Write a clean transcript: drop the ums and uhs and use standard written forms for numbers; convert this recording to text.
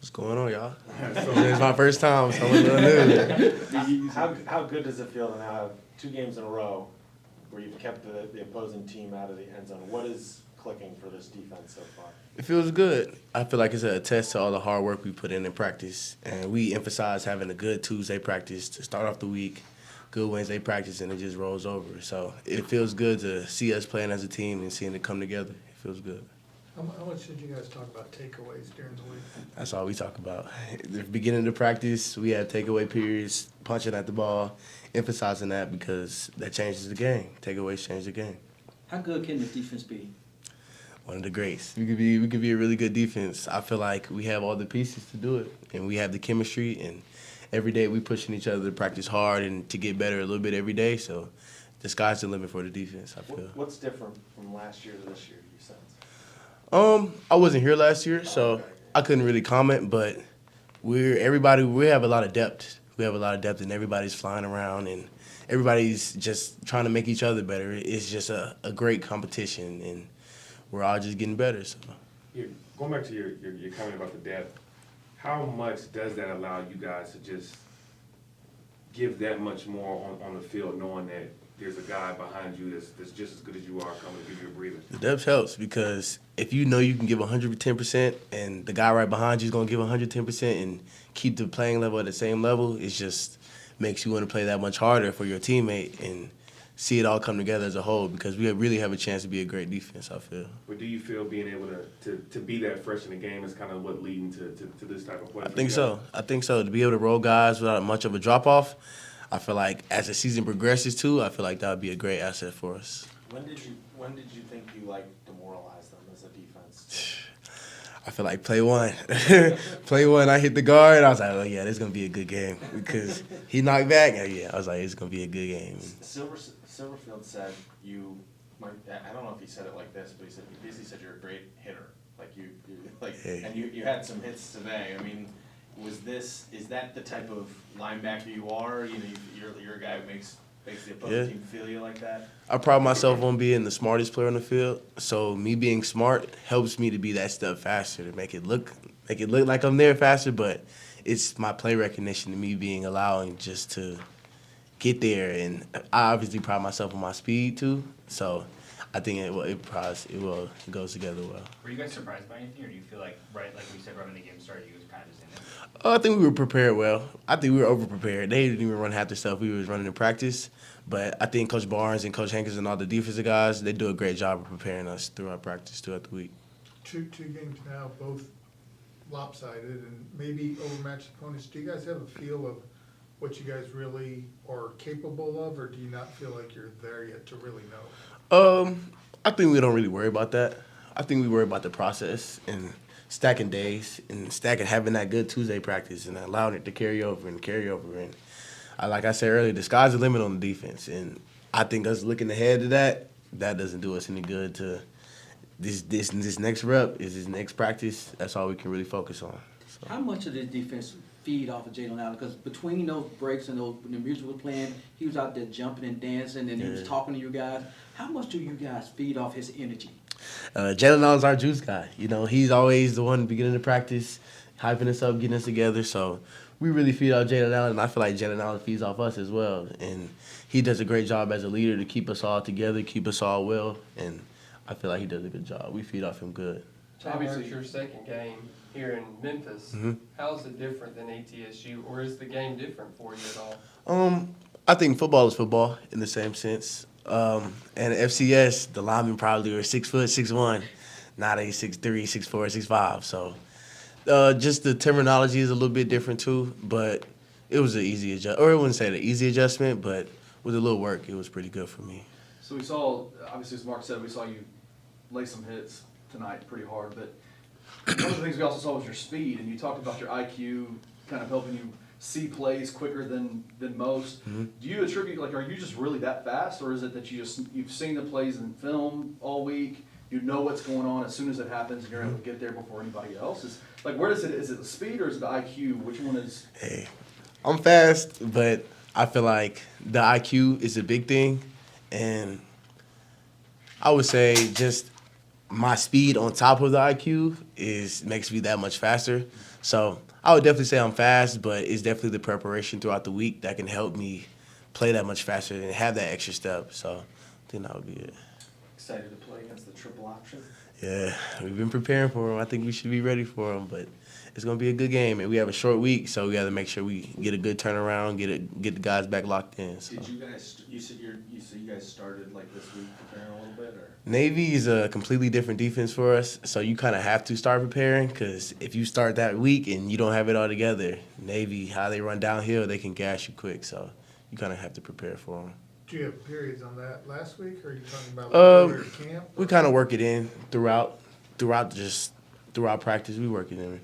What's going on, y'all? It's my first time, so I'm a little new. How good does it feel to now have 2 games in a row where you've kept the opposing team out of the end zone? What is clicking for this defense so far? It feels good. I feel like it's a test to all the hard work we put in practice, and we emphasize having a good Tuesday practice to start off the week, good Wednesday practice, and it just rolls over. So it feels good to see us playing as a team and seeing it come together. It feels good. How much did you guys talk about takeaways during the week? That's all we talk about. At the beginning of the practice, we had takeaway periods, punching at the ball, emphasizing that because that changes the game. Takeaways change the game. How good can this defense be? One of the greats. We could be a really good defense. I feel like we have all the pieces to do it, and we have the chemistry. And every day we pushing each other to practice hard and to get better a little bit every day. So the sky's the limit for the defense, I feel. What's different from last year to this year, you sense? I wasn't here last year, so I couldn't really comment. But we have a lot of depth. We have a lot of depth, and everybody's flying around, and everybody's just trying to make each other better. It's just a great competition, and we're all just getting better. So. Going back to your comment about the depth, how much does that allow you guys to just give that much more on the field, knowing that there's a guy behind you that's just as good as you are coming to give you a breather? The depth helps because if you know you can give 110% and the guy right behind you is going to give 110% and keep the playing level at the same level, it just makes you want to play that much harder for your teammate and see it all come together as a whole because we really have a chance to be a great defense, I feel. But do you feel being able to be that fresh in the game is kind of what leading to this type of play? I think so. To be able to roll guys without much of a drop-off, I feel like as the season progresses too, I feel like that would be a great asset for us. When did you think you demoralized them as a defense? I feel like play one. Play one, I hit the guard. I was like, oh, yeah, this is going to be a good game. Because he knocked back. Yeah, I was like, it's going to be a good game. Silverfield said I don't know if he said it like this, but he basically said you're a great hitter. Hey. And you had some hits today. I mean, is that the type of linebacker you are? You know, you're a guy who makes the opposing team feel you like that? I pride myself on being the smartest player on the field. So me being smart helps me to be that step faster, to make it look like I'm there faster, but it's my play recognition to me being allowing just to get there. And I obviously pride myself on my speed too. So I think it goes together well. Were you guys surprised by anything, or do you feel like, right we said right when the game started, you guys kind of just in it? I think we were prepared well. I think we were over-prepared. They didn't even run half the stuff we was running in practice. But I think Coach Barnes and Coach Hankins and all the defensive guys, they do a great job of preparing us through our practice throughout the week. Two games now, both lopsided and maybe overmatched opponents. Do you guys have a feel of what you guys really are capable of, or do you not feel like you're there yet to really know? I think we don't really worry about that. I think we worry about the process and stacking days and having that good Tuesday practice and allowing it to carry over. And like I said earlier, the sky's the limit on the defense. And I think us looking ahead to that doesn't do us any good. To this next rep is this next practice. That's all we can really focus on. So. How much of this defense feed off of Jalen Allen? Because between those breaks and when the music was playing, he was out there jumping and dancing, and he was talking to you guys. How much do you guys feed off his energy? Jalen Allen's our juice guy. You know, he's always the one beginning the practice, hyping us up, getting us together. So we really feed off Jalen Allen, and I feel like Jalen Allen feeds off us as well. And he does a great job as a leader to keep us all together, keep us all well. And I feel like he does a good job. We feed off him good. Obviously, it's your second game here in Memphis. Mm-hmm. How is it different than ATSU, or is the game different for you at all? I think football is football in the same sense. And FCS, the linemen probably were 6 foot, 6'1", not a 6'3", 6'4", 6'5". So just the terminology is a little bit different too. But it was an easy adjustment, or I wouldn't say an easy adjustment, but with a little work, it was pretty good for me. So we saw, obviously, as Mark said, we saw you lay some hits tonight pretty hard. But one of the things we also saw was your speed, and you talked about your IQ kind of helping you see plays quicker than most. Mm-hmm. Do you attribute, are you just really that fast, or is it that you've seen the plays in film all week, you know what's going on as soon as it happens, and you're able to get there before anybody else? Is it the speed or is it the IQ? Which one is? Hey, I'm fast, but I feel like the IQ is a big thing, and I would say just my speed on top of the IQ makes me that much faster. So I would definitely say I'm fast, but it's definitely the preparation throughout the week that can help me play that much faster and have that extra step. So I think that would be it. Excited to play against the triple option? Yeah, we've been preparing for them. I think we should be ready for them, but it's going to be a good game. And we have a short week, so we got to make sure we get a good turnaround, get the guys back locked in. So. Did you guys, you said you guys started like this week preparing a little bit, or? Navy is a completely different defense for us, so you kind of have to start preparing because if you start that week and you don't have it all together, Navy, how they run downhill, they can gas you quick. So you kind of have to prepare for them. Do you have periods on that last week, or are you talking about like earlier camp? We kind of work it in throughout practice. We work it in.